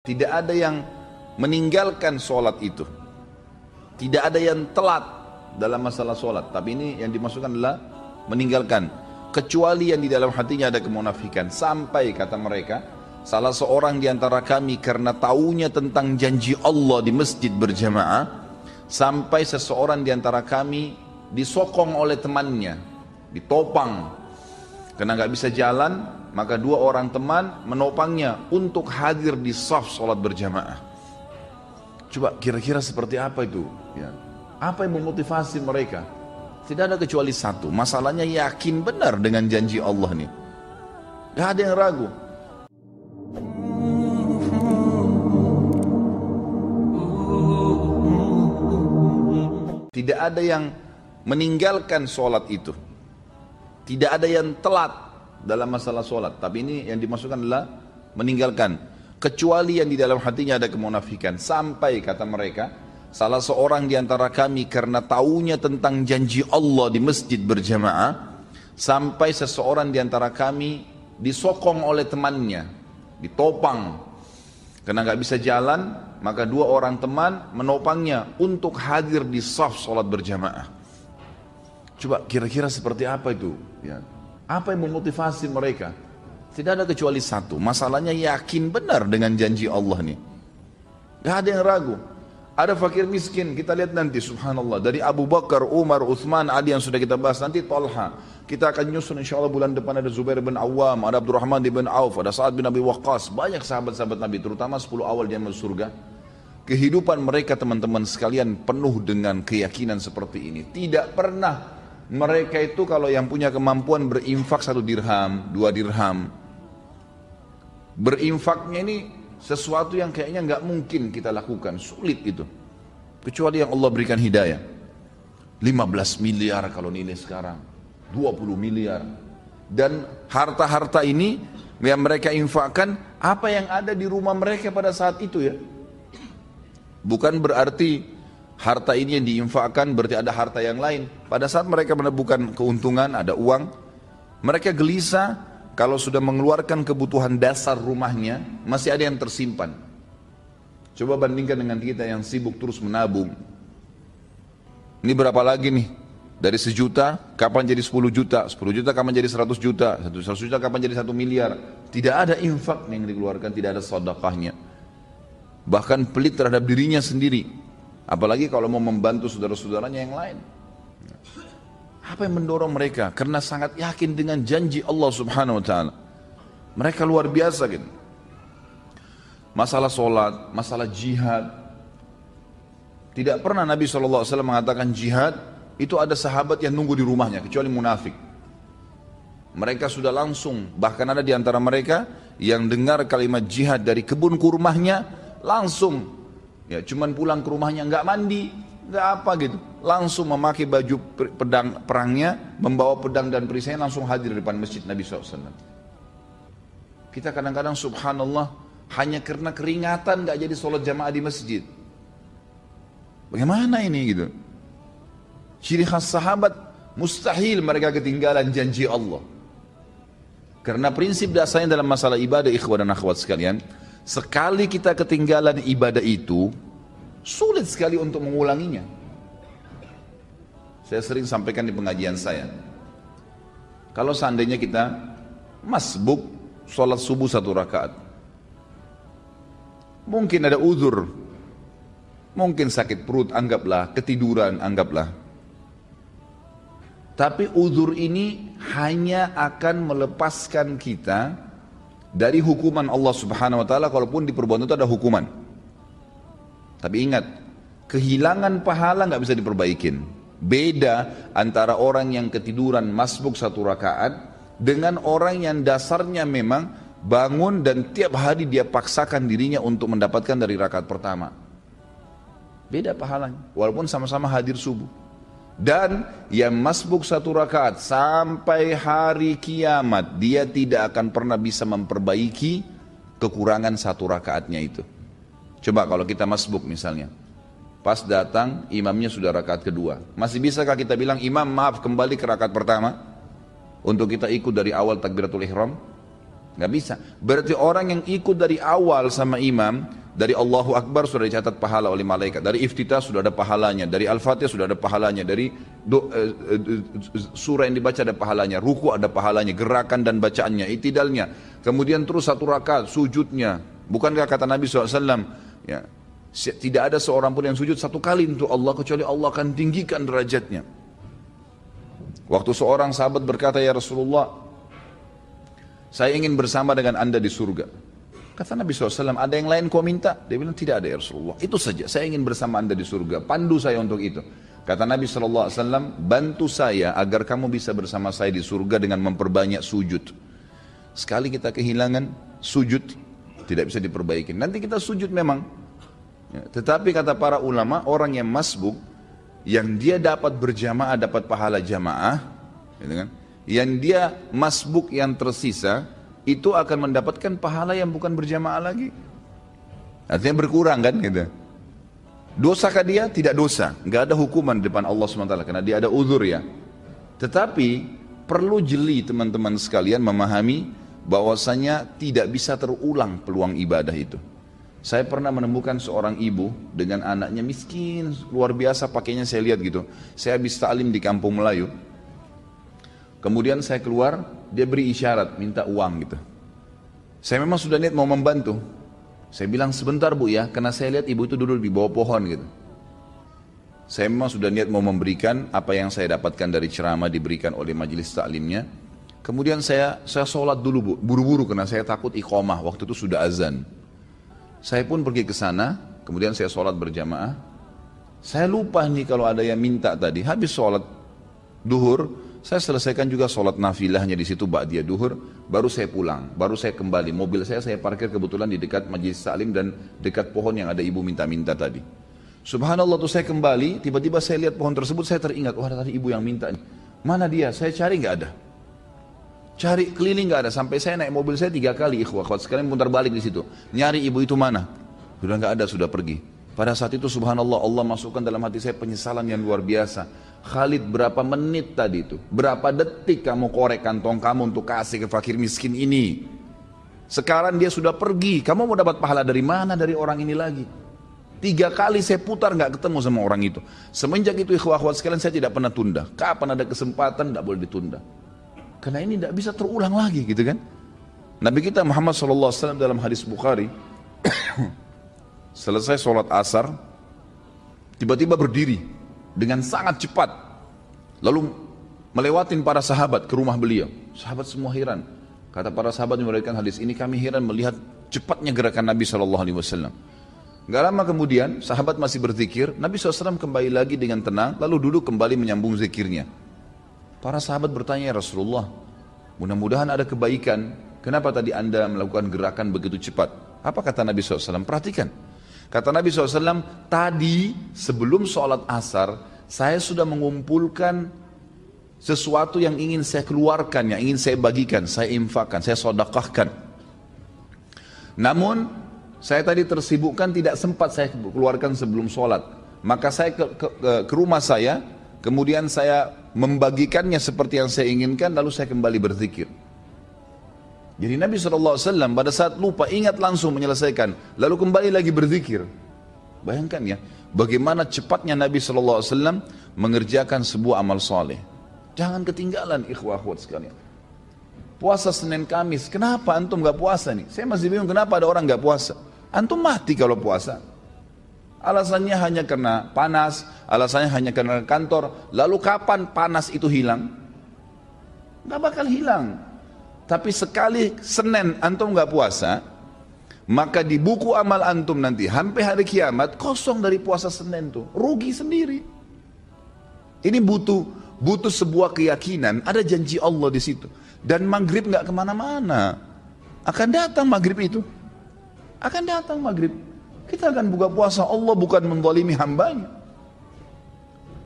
Tidak ada yang meninggalkan sholat itu. Tidak ada yang telat dalam masalah sholat. Tapi ini yang dimasukkan adalah meninggalkan. Kecuali yang di dalam hatinya ada kemunafikan. Sampai kata mereka, salah seorang di antara kami karena taunya tentang janji Allah di masjid berjamaah, sampai seseorang di antara kami disokong oleh temannya, ditopang. Karena nggak bisa jalan, maka dua orang teman menopangnya untuk hadir di shaf sholat berjamaah. Coba kira-kira seperti apa itu? Ya. Apa yang memotivasi mereka? Tidak ada kecuali satu. Masalahnya yakin benar dengan janji Allah nih. Gak ada yang ragu. Tidak ada yang meninggalkan sholat itu. Tidak ada yang telat dalam masalah sholat. Tapi ini yang dimasukkan adalah meninggalkan. Kecuali yang di dalam hatinya ada kemunafikan. Sampai kata mereka, salah seorang di antara kami karena taunya tentang janji Allah di masjid berjamaah, sampai seseorang di antara kami disokong oleh temannya, ditopang. Karena nggak bisa jalan, maka dua orang teman menopangnya untuk hadir di shaf sholat berjamaah. Coba kira-kira seperti apa itu? Ya. Apa yang memotivasi mereka? Tidak ada kecuali satu. Masalahnya yakin benar dengan janji Allah nih. Gak ada yang ragu. Ada fakir miskin, kita lihat nanti subhanallah. Dari Abu Bakar, Umar, Uthman, Ali yang sudah kita bahas nanti, Talha. Kita akan nyusun insya Allah bulan depan ada Zubair bin Awam, ada Abdurrahman bin Auf, ada Sa'ad bin Abi Waqqas. Banyak sahabat-sahabat Nabi, terutama 10 awal dia masuk surga. Kehidupan mereka teman-teman sekalian penuh dengan keyakinan seperti ini. Tidak pernah mereka itu kalau yang punya kemampuan berinfak 1 dirham, 2 dirham. Berinfaknya ini sesuatu yang kayaknya nggak mungkin kita lakukan, sulit itu. Kecuali yang Allah berikan hidayah. 15 miliar kalau nilai sekarang, 20 miliar. Dan harta-harta ini yang mereka infakkan, apa yang ada di rumah mereka pada saat itu ya. Bukan berarti harta ini yang diinfakkan berarti ada harta yang lain. Pada saat mereka menemukan keuntungan, ada uang, mereka gelisah kalau sudah mengeluarkan kebutuhan dasar rumahnya, masih ada yang tersimpan. Coba bandingkan dengan kita yang sibuk terus menabung. Ini berapa lagi nih? Dari 1 juta, kapan jadi 10 juta? 10 juta kapan jadi 100 juta? 100 juta kapan jadi 1 miliar? Tidak ada infak yang dikeluarkan, tidak ada sedekahnya. Bahkan pelit terhadap dirinya sendiri. Apalagi kalau mau membantu saudara-saudaranya yang lain. Apa yang mendorong mereka? Karena sangat yakin dengan janji Allah subhanahu wa ta'ala. Mereka luar biasa gitu. Masalah sholat, masalah jihad. Tidak pernah Nabi SAW mengatakan jihad, itu ada sahabat yang nunggu di rumahnya, kecuali munafik. Mereka sudah langsung, bahkan ada di antara mereka yang dengar kalimat jihad dari kebun kurmahnya, langsung. Ya, cuman pulang ke rumahnya nggak mandi, nggak apa gitu, langsung memakai baju pedang perangnya, membawa pedang dan perisainya langsung hadir di depan masjid Nabi SAW. Kita kadang-kadang subhanallah hanya karena keringatan nggak jadi sholat jamaah di masjid. Bagaimana ini gitu? Ciri khas sahabat mustahil mereka ketinggalan janji Allah. Karena prinsip dasarnya dalam masalah ibadah ikhwan dan akhwat sekalian, sekali kita ketinggalan ibadah itu, sulit sekali untuk mengulanginya. Saya sering sampaikan di pengajian saya. Kalau seandainya kita masbuk sholat subuh 1 rakaat, mungkin ada uzur, mungkin sakit perut, anggaplah, ketiduran, anggaplah. Tapi uzur ini hanya akan melepaskan kita dari hukuman Allah subhanahu wa ta'ala, kalaupun di perbuatan itu ada hukuman. Tapi ingat, kehilangan pahala nggak bisa diperbaikin. Beda antara orang yang ketiduran masbuk 1 rakaat dengan orang yang dasarnya memang bangun dan tiap hari dia paksakan dirinya untuk mendapatkan dari rakaat pertama. Beda pahalanya, walaupun sama-sama hadir subuh. Dan yang masbuk 1 rakaat sampai hari kiamat, dia tidak akan pernah bisa memperbaiki kekurangan 1 rakaatnya itu. Coba kalau kita masbuk misalnya, pas datang imamnya sudah rakaat kedua, masih bisakah kita bilang imam maaf kembali ke rakaat pertama untuk kita ikut dari awal takbiratul ihram? Nggak bisa. Berarti orang yang ikut dari awal sama imam, dari Allahu Akbar sudah dicatat pahala oleh malaikat, dari iftitah sudah ada pahalanya, dari Al-Fatihah sudah ada pahalanya, dari surah yang dibaca ada pahalanya, ruku ada pahalanya, gerakan dan bacaannya, itidalnya, kemudian terus satu rakaat sujudnya. Bukankah kata Nabi SAW, ya, tidak ada seorang pun yang sujud satu kali untuk Allah kecuali Allah akan tinggikan derajatnya. Waktu seorang sahabat berkata, ya Rasulullah, saya ingin bersama dengan anda di surga. Kata Nabi SAW, ada yang lain kau minta? Dia bilang, tidak ada ya Rasulullah. Itu saja, saya ingin bersama anda di surga. Pandu saya untuk itu. Kata Nabi SAW, bantu saya agar kamu bisa bersama saya di surga dengan memperbanyak sujud. Sekali kita kehilangan sujud, tidak bisa diperbaiki. Nanti kita sujud memang. Ya, tetapi kata para ulama, orang yang masbuk, yang dia dapat berjamaah, dapat pahala jamaah, gitu kan? Yang dia masbuk yang tersisa, itu akan mendapatkan pahala yang bukan berjamaah lagi. Artinya berkurang kan gitu. Dosakah dia? Tidak dosa. Nggak ada hukuman di depan Allah SWT karena dia ada uzur ya. Tetapi perlu jeli teman-teman sekalian memahami bahwasanya tidak bisa terulang peluang ibadah itu. Saya pernah menemukan seorang ibu dengan anaknya miskin, luar biasa pakainya saya lihat gitu. Saya habis ta'lim di kampung Melayu. Kemudian saya keluar, dia beri isyarat, minta uang gitu. Saya memang sudah niat mau membantu. Saya bilang sebentar bu ya, karena saya lihat ibu itu duduk di bawah pohon gitu. Saya memang sudah niat mau memberikan apa yang saya dapatkan dari ceramah diberikan oleh majelis taklimnya. Kemudian saya sholat dulu bu, buru-buru karena saya takut iqamah, waktu itu sudah azan. Saya pun pergi ke sana, kemudian saya sholat berjamaah. Saya lupa nih kalau ada yang minta tadi, habis sholat duhur, saya selesaikan juga sholat nafilahnya di situ ba'diyah duhur, baru saya pulang, baru saya kembali. Mobil saya parkir kebetulan di dekat majelis taklim dan dekat pohon yang ada ibu minta-minta tadi. Subhanallah tuh saya kembali, tiba-tiba saya lihat pohon tersebut, saya teringat, wah tadi ibu yang minta nih. Mana dia? Saya cari nggak ada. Cari keliling nggak ada, sampai saya naik mobil saya 3 kali ikhwah, sekalian putar balik di situ. Nyari ibu itu mana? Sudah nggak ada, sudah pergi. Pada saat itu subhanallah Allah masukkan dalam hati saya penyesalan yang luar biasa. Khalid berapa menit tadi itu, berapa detik kamu korek kantong kamu untuk kasih ke fakir miskin ini. Sekarang dia sudah pergi, kamu mau dapat pahala dari mana dari orang ini lagi? 3 kali saya putar nggak ketemu sama orang itu. Semenjak itu ikhwah-ikhwah sekalian saya tidak pernah tunda. Kapan ada kesempatan tidak boleh ditunda. Karena ini tidak bisa terulang lagi gitu kan. Nabi kita Muhammad SAW dalam hadis Bukhari selesai sholat asar tiba-tiba berdiri dengan sangat cepat lalu melewatin para sahabat ke rumah beliau. Sahabat semua heran. Kata para sahabat yang meriwayatkan hadis ini, kami heran melihat cepatnya gerakan Nabi SAW. Gak lama kemudian sahabat masih berzikir, Nabi SAW kembali lagi dengan tenang lalu duduk kembali menyambung zikirnya. Para sahabat bertanya, ya Rasulullah, mudah-mudahan ada kebaikan, kenapa tadi anda melakukan gerakan begitu cepat? Apa kata Nabi SAW? Perhatikan. Kata Nabi SAW, tadi sebelum sholat asar, saya sudah mengumpulkan sesuatu yang ingin saya keluarkan, yang ingin saya bagikan, saya infakkan, saya sedekahkan. Namun, saya tadi tersibukkan, tidak sempat saya keluarkan sebelum sholat. Maka saya ke rumah saya, kemudian saya membagikannya seperti yang saya inginkan, lalu saya kembali berzikir. Jadi Nabi SAW pada saat lupa ingat langsung menyelesaikan, lalu kembali lagi berzikir. Bayangkan ya, bagaimana cepatnya Nabi SAW mengerjakan sebuah amal soleh. Jangan ketinggalan ikhwah-ikhwat sekalian. Puasa Senin Kamis, kenapa antum gak puasa nih? Saya masih bingung kenapa ada orang gak puasa. Antum mati kalau puasa. Alasannya hanya karena panas, alasannya hanya karena kantor. Lalu kapan panas itu hilang? Gak bakal hilang. Tapi sekali Senin antum gak puasa, maka di buku amal antum nanti sampai hari kiamat kosong dari puasa Senin tuh. Rugi sendiri. Ini butuh sebuah keyakinan, ada janji Allah di situ. Dan maghrib gak kemana-mana. Akan datang maghrib itu. Akan datang maghrib. Kita akan buka puasa, Allah bukan menzalimi hambanya.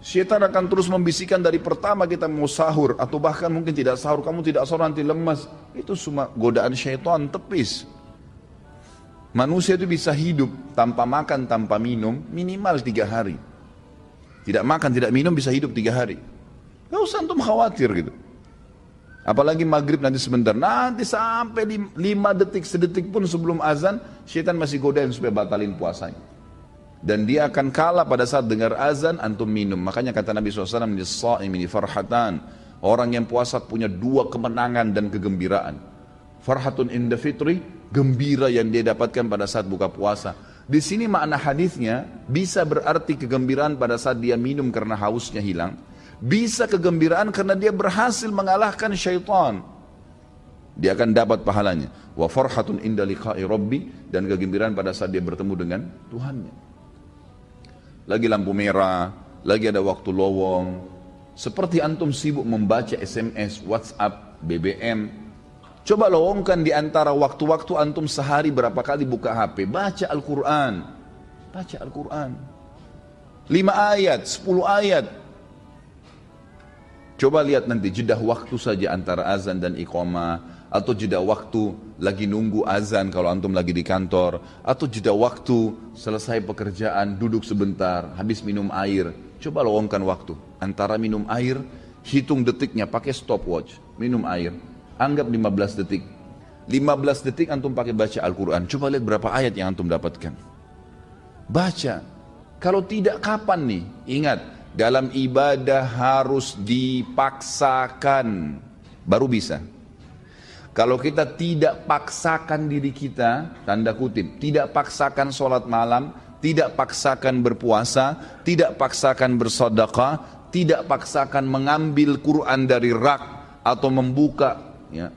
Syaitan akan terus membisikkan dari pertama kita mau sahur, atau bahkan mungkin tidak sahur, kamu tidak sahur nanti lemas. Itu semua godaan syaitan tepis. Manusia itu bisa hidup tanpa makan, tanpa minum, minimal 3 hari. Tidak makan, tidak minum bisa hidup 3 hari. Gak usah antum khawatir gitu. Apalagi maghrib nanti sebentar, nanti sampai 5 detik, sedetik pun sebelum azan, syaitan masih godain supaya batalin puasanya. Dan dia akan kalah pada saat dengar azan, antum minum. Makanya kata Nabi SAW, "Lis-sha'imi farhatan." Orang yang puasa punya 2 kemenangan dan kegembiraan. Farhatun inda fitri, gembira yang dia dapatkan pada saat buka puasa. Di sini makna hadisnya bisa berarti kegembiraan pada saat dia minum karena hausnya hilang. Bisa kegembiraan karena dia berhasil mengalahkan syaitan. Dia akan dapat pahalanya. Wa farhatun inda liqa'i rabbi, dan kegembiraan pada saat dia bertemu dengan Tuhannya. Lagi lampu merah, lagi ada waktu lowong. Seperti antum sibuk membaca SMS, WhatsApp, BBM. Coba lowongkan di antara waktu-waktu antum sehari berapa kali buka HP. Baca Al-Quran. Baca Al-Quran. 5 ayat, 10 ayat. Coba lihat nanti jeda waktu saja antara azan dan iqamah, atau jeda waktu lagi nunggu azan kalau antum lagi di kantor, atau jeda waktu selesai pekerjaan duduk sebentar habis minum air. Coba lowongkan waktu antara minum air, hitung detiknya pakai stopwatch, minum air, anggap 15 detik. 15 detik antum pakai baca Al-Quran. Coba lihat berapa ayat yang antum dapatkan. Baca. Kalau tidak kapan nih? Ingat, dalam ibadah harus dipaksakan baru bisa. Kalau kita tidak paksakan diri kita, tanda kutip, tidak paksakan sholat malam, tidak paksakan berpuasa, tidak paksakan bersedekah, tidak paksakan mengambil Quran dari rak atau membuka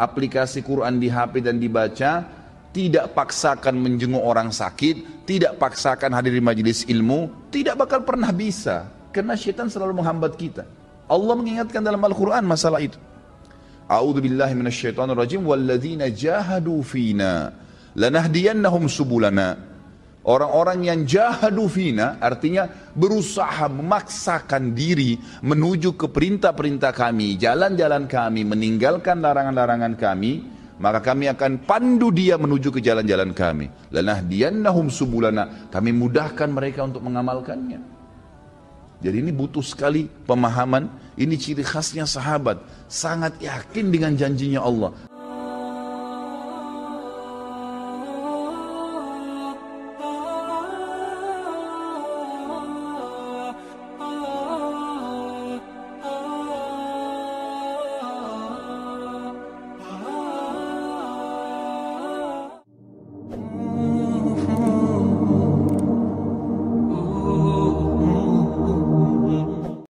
aplikasi Quran di HP dan dibaca, tidak paksakan menjenguk orang sakit, tidak paksakan hadir di majelis ilmu, tidak bakal pernah bisa. Karena syaitan selalu menghambat kita. Allah mengingatkan dalam Al-Quran masalah itu. A'udzu billahi minasyaitonir rajim, walladzina jahadu fina lanahdiyannahum subulana. Orang-orang yang jahadu fina artinya berusaha memaksakan diri menuju ke perintah-perintah kami, jalan-jalan kami, meninggalkan larangan-larangan kami, maka kami akan pandu dia menuju ke jalan-jalan kami. Lanahdiyannahum subulana. Kami mudahkan mereka untuk mengamalkannya. Jadi ini butuh sekali pemahaman. Ini ciri khasnya sahabat, sangat yakin dengan janjinya Allah.